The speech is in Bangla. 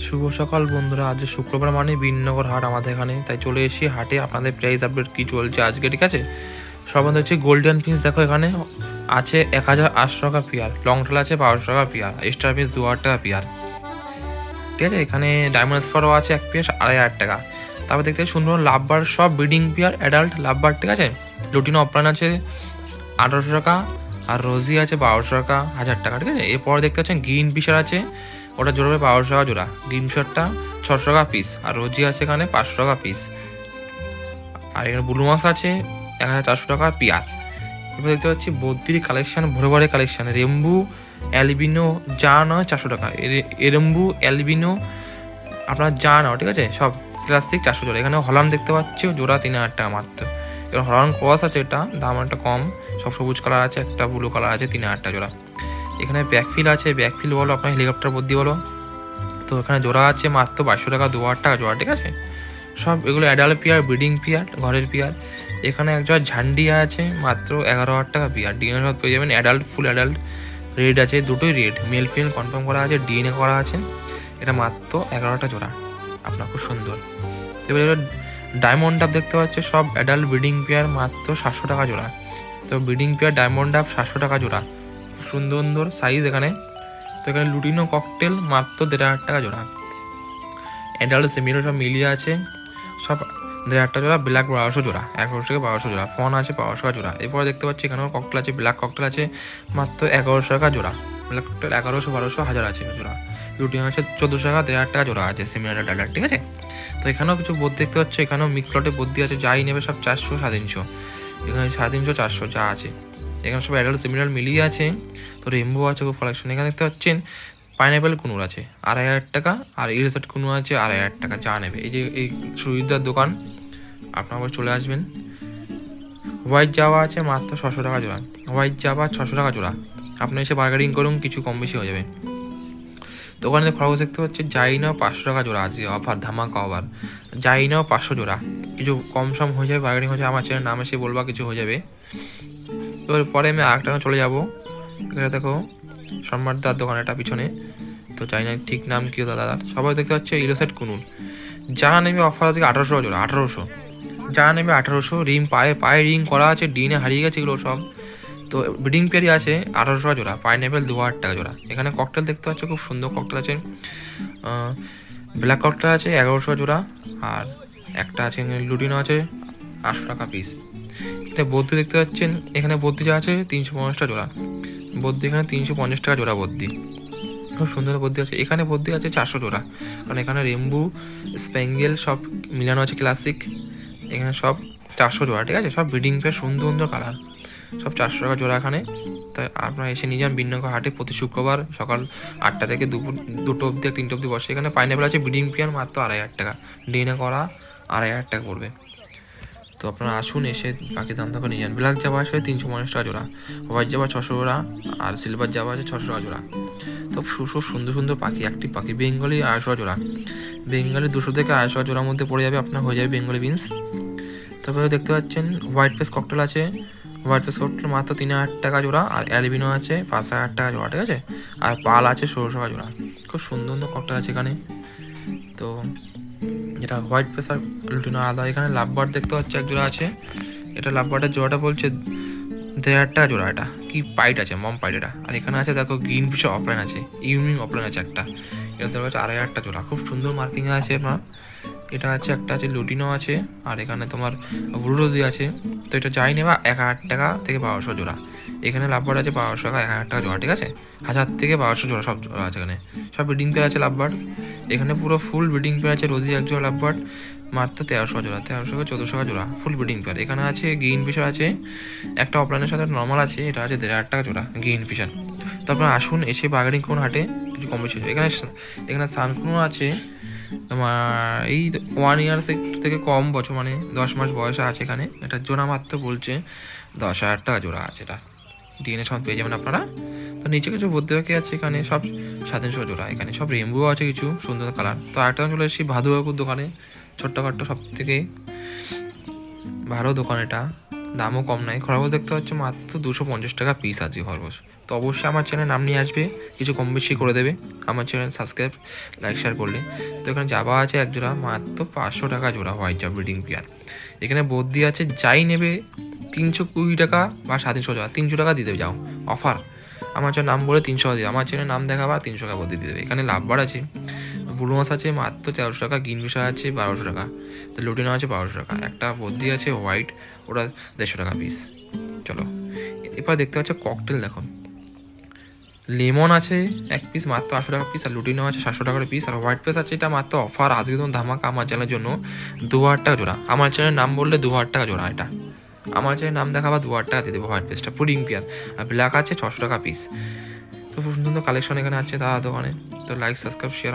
শুভ সকাল বন্ধুরা, আজ শুক্রবার মানে বিননগর হাট আমাদের এখানে, তাই চলে এসেছি হাটে আপনাদের প্রাইস আপডেট কী চলছে আজকে। ঠিক আছে, সব বন্ধু হচ্ছে গোল্ডেন পিস। দেখো এখানে আছে 1800 টাকা পেয়ার, লং টেল আছে 1200 টাকা পেয়ার, এক্সট্রা পিস 2000 টাকা পেয়ার। ঠিক আছে, এখানে ডায়মন্ড স্পারও আছে এক পিস 2500 টাকা। তারপর দেখতে সুন্দর লাভবার, সব ব্রিডিং পেয়ার অ্যাডাল্ট লাভবার। ঠিক আছে, লুটিনো অফলাইন আছে 1800 টাকা, আর রোজি আছে 1200 টাকা, 1000 টাকা। ঠিক আছে, এরপর দেখতে পাচ্ছেন গ্রিন ফিশার আছে, ওটা জোড়া 1200 টাকা জোড়া। গ্রিন ফিশারটা 600 টাকা পিস, আর রোজি আছে এখানে 500 টাকা পিস। আর এখানে ব্লু মাছ আছে 1400 টাকা পেয়ার। এবার দেখতে পাচ্ছি বদ্রির কালেকশান, ভরে ভরে কালেকশান। রেম্বু অ্যালবিনো যা নয় 400 টাকা, এরেম্বু অ্যালবিনো আপনার যা নাও। ঠিক আছে, সব ক্লাসিক 400 জোড়া। এখানে হলাম দেখতে পাচ্ছি জোড়া 3000 টাকা মাত্র। এবার হলাম ক্রস আছে, এটা দাম একটা কম, সব সবুজ কালার আছে, একটা ব্লু কালার আছে, 3000 টাকা জোড়া। এখানে ব্যাকফিল আছে, ব্যাকফিল বলো আপনার হেলিকপ্টার বদ্যি বলো, তো এখানে জোড়া আছে মাত্র 2200 টাকা, 2000 টাকা জোড়া। ঠিক আছে, সব এগুলো অ্যাডাল্ট পেয়ার, ব্রিডিং পেয়ার, ঘরের পেয়ার। এখানে একজন ঝান্ডিয়া আছে মাত্র 11,000 টাকা পেয়ার। ডিএনএ সব পেয়ে যাবেন, অ্যাডাল্ট ফুল অ্যাডাল্ট। রেড আছে, দুটোই রেড, মেল ফিমেল কনফার্ম করা আছে, ডিএনএ করা আছে। এটা মাত্র 11টা জোড়া, আপনার খুব সুন্দর। এবার এবার ডায়মন্ড ডাব দেখতে পাচ্ছে, সব অ্যাডাল্ট ব্রিডিং পেয়ার মাত্র 700 টাকা জোড়া। তো ব্রিডিং পেয়ার ডায়মন্ড ডাব 700 টাকা জোড়া, সুন্দর সুন্দর সাইজ এখানে। তো এখানে লুটিনো ককটেল মাত্র 1500 টাকা জোড়া। অ্যাডাল্ট সেমিরো সব মিলিয়ে আছে, সব 1500 টাকা জোড়া। ব্ল্যাক 1200 জোড়া, 1100 থেকে 1200 জোড়া। ফন আছে 1200 টাকা জোড়া। এরপরে দেখতে পাচ্ছি এখানেও ককটেল আছে, ব্ল্যাক ককটেল আছে মাত্র 1100 টাকা জোড়া। ব্ল্যাক ককটেল 1100, 1200, 1000 আছে জোড়া। লুটিনো আছে 1400 টাকা, 1500 টাকা জোড়া আছে সেমিনার ডালার। ঠিক আছে, তো এখানেও কিছু বোধ দেখতে পাচ্ছ, এখানেও মিক্স লটে বদ্যি আছে, যাই নেবে সব 400, 350। এখানে 350, 400 যা আছে। এখানে সব অ্যাডাল্ট সেমিনার মিলিয়ে আছে। তো রেমবো আছে খুব কালেকশন। এখানে দেখতে পাচ্ছেন পাইনাপেল কুনুর আছে 2500 টাকা, আর ইরেসাট কুনু আছে 2500 টাকা, যা নেবে। এই যে এই সুবিধার দোকান, আপনারা চলে আসবেন। হোয়াইট জাভা আছে মাত্র 600 টাকা জোড়া, হোয়াইট জাভা 600 টাকা জোড়া। আপনি এসে বার্গেনিং করুন, কিছু কম বেশি হয়ে যাবে। দোকানে খরচ দেখতে পাচ্ছি, যাই নাও 500 টাকা জোড়া আছে, অফার ধামাকা অফার। যাই নাও 500 জোড়া, কিছু কম সম হয়ে যাবে, বার্গেনিং হয়ে যাবে। আমার চ্যানেল নাম এসে বলবা, কিছু হয়ে যাবে। তো পরে আমি আরেকটা চলে যাবো। এখানে দেখো সম্রাটদার দোকান, এটা পিছনে। তো জানি না ঠিক নাম কি দাদার। সবাই দেখতে পাচ্ছে ইলোসাইট কুনুর, যা নেবে অফার আছে 1800 জোড়া, 1800 যা নেবে 1800। রিং পায়ে পায়ে রিং করা আছে, ডিনে হারিয়ে গেছে এগুলো সব। তো ব্রিডিং পেয়ারই আছে 1800 জোড়া। পাইনাপেল 2000 টাকা জোড়া। এখানে ককটেল দেখতে পাচ্ছ, খুব সুন্দর ককটেল আছে। ব্ল্যাক ককটেল আছে 1100 জোড়া, আর একটা আছে লুটিনো আছে 800 টাকা পিস। এটা বদ্যি দেখতে পাচ্ছেন, এখানে বদ্যিটা আছে 350 টাকা জোড়া। বদ্যি এখানে 350 টাকা জোড়া বদ্যি, খুব সুন্দর বদ্যি আছে। এখানে বদ্যি আছে 400 জোড়া, কারণ এখানে রেম্বু স্প্যাঙ্গেল সব মিলানো আছে, ক্লাসিক। এখানে সব 400 জোড়া। ঠিক আছে, সব ব্রিডিং পেয়ার, সুন্দর সুন্দর কালার, সব 400 টাকা জোড়া এখানে। তাই আপনারা এসে নিয়ে যান বিননগর হাটে। প্রতি শুক্রবার সকাল 8টা থেকে দুপুর 2টো অবধি, 3টে অবধি বসে। এখানে পাইনাপেল আছে ব্রিডিং পেয়ার মাত্র 2500 টাকা, ডিএনএ করা 2500 টাকা পড়বে। তো আপনারা আসুন, এসে পাখির দাম থেকে নিয়ে যান। ব্ল্যাক জাভা আছে 350 টাকা জোড়া, হোয়াইট জাভা 600 জোড়া, আর সিলভার জাভা আছে 600 টাকা জোড়া। তো খুব সুন্দর সুন্দর পাখি, একটি পাখি। বেঙ্গলি 250 জোড়া, বেঙ্গলি 200 থেকে 250 জোড়ার মধ্যে পড়ে যাবে, আপনার হয়ে যাবে বেঙ্গলি বিনস। তারপরে দেখতে পাচ্ছেন হোয়াইট ফেস ককটেল আছে, হোয়াইট ফেস ককটেল মাত্র 3000 টাকা জোড়া, আর অ্যালবিনো আছে 5000 টাকা জোড়া। ঠিক আছে, আর পাল আছে 1600 টাকা জোড়া। খুব সুন্দর সুন্দর ককটেল আছে এখানে। তো এটা হোয়াইট ফেস আর লুটিনো আলাদা। এখানে লাভবার্ড দেখতে পাচ্ছি এক জোড়া আছে, এটা লাভবার্ডের জোড়াটা বলছে 1500 টাকা জোড়া। এটা কি পাইট আছে, মম পাইট এটা। আর এখানে আছে দেখো গ্রিন ফিশার অফলাইন আছে, ইউনিক অফলাইন আছে একটা, এটা দেওয়া আছে 2500 টাকা জোড়া। খুব সুন্দর মার্কিং আছে আপনার। এটা আছে, একটা আছে লুটিনো আছে, আর এখানে তোমার ব্লুরোজি আছে। তো এটা যাই নেবা 1000 টাকা থেকে 1200 জোড়া। এখানে লাভবার্ড আছে 1200 টাকা, 1000 টাকা জোড়া। ঠিক আছে, 1000 থেকে 1200 জোড়া সব জোড়া আছে এখানে। সব ব্রিডিং পেয়ার আছে লাভবার্ড। এখানে পুরো ফুল ব্রিডিং পেয়ার আছে। রোজি এক জোড়া লাভবার্ড মাত্র 1300 জোড়া, 1300 থেকে 1400 টাকা জোড়া, ফুল ব্রিডিং পেয়ার। এখানে আছে গ্রিন ফিশার আছে, একটা অফলাইনের সাথে নর্মাল আছে, এটা আছে 1500 টাকা জোড়া গ্রিন ফিশার। তো আপনারা আসুন, এসে বার্গেনিং করুন হাটে, কিছু কম বেশি। এখানে সানকুনো আছে তোমার এই 1 ইয়ার থেকে কম বছর, মানে 10 মাস বয়সে আছে এখানে। এটার জোড়া মাত্র বলছে 10,000 টাকা জোড়া আছে। এটা ডিএনএ সব পেয়ে যাবেন আপনারা। তো নিচে কিছু বলতে বাকি আছে, এখানে সব 700 জোড়া। এখানে সব রেমবো আছে, কিছু সুন্দর কালার। তো আরেকটা চলে এসেছি ভাদু বাবুর দোকানে, ছোট্টখাট্টো সব থেকে ভালো দোকান এটা। দামও কম নাই। খরগোশ দেখতে পাচ্ছ মাত্র 250 টাকা পিস আছে খরগোশ। তো অবশ্যই আমার চ্যানেল নাম নিয়ে আসবে, কিছু কম বেশি করে দেবে আমার চ্যানেল সাবস্ক্রাইব লাইক শেয়ার করলে। তো এখানে জাবা আছে এক জোড়া মাত্র 500 টাকা জোড়া হোয়াইট জাব ব্রিডিং পেয়ার। এখানে বদ্যি আছে, যাই নেবে 320 টাকা বা 350 টাকা, 300 টাকা দিয়ে দেবে যাও অফার। আমার চ্যানেল নাম বলে 300 টাকা দিয়ে, আমার চ্যানেল নাম দেখাবা 300 টাকা বদ্যি দিয়ে দেবে। এখানে লাভবার আছে, ব্লুমাস আছে মাত্র 1300 টাকা, গিনফিশার আছে 1200 টাকা, তো লুটিনো আছে 1200 টাকা, একটা বদ্যি আছে হোয়াইট, ওটা 150 টাকা পিস। চলো এবার দেখতে পাচ্ছ ককটেল, দেখো লেমন আছে এক পিস মাত্র 800 টাকা পিস, আর লুটিনো আছে 700 টাকার পিস, আর হোয়াইট পেস আছে এটা মাত্র অফার আজকে তো ধামাকা আমার চ্যানেলের জন্য 2000 টাকা জোড়া। আমার চ্যানেলের নাম বললে 2000 টাকা জোড়া, এটা আমার চ্যানেলের নাম দেখাবা 2000 টাকা দিয়ে দেবো হোয়াইট পেসটা পুডিং পিয়ার। আর ব্ল্যাক আছে 600 টাকা পিস। তো খুব সুন্দর কালেকশন এখানে আছে তার দোকানে। তো লাইক সাবস্ক্রাইব শেয়ার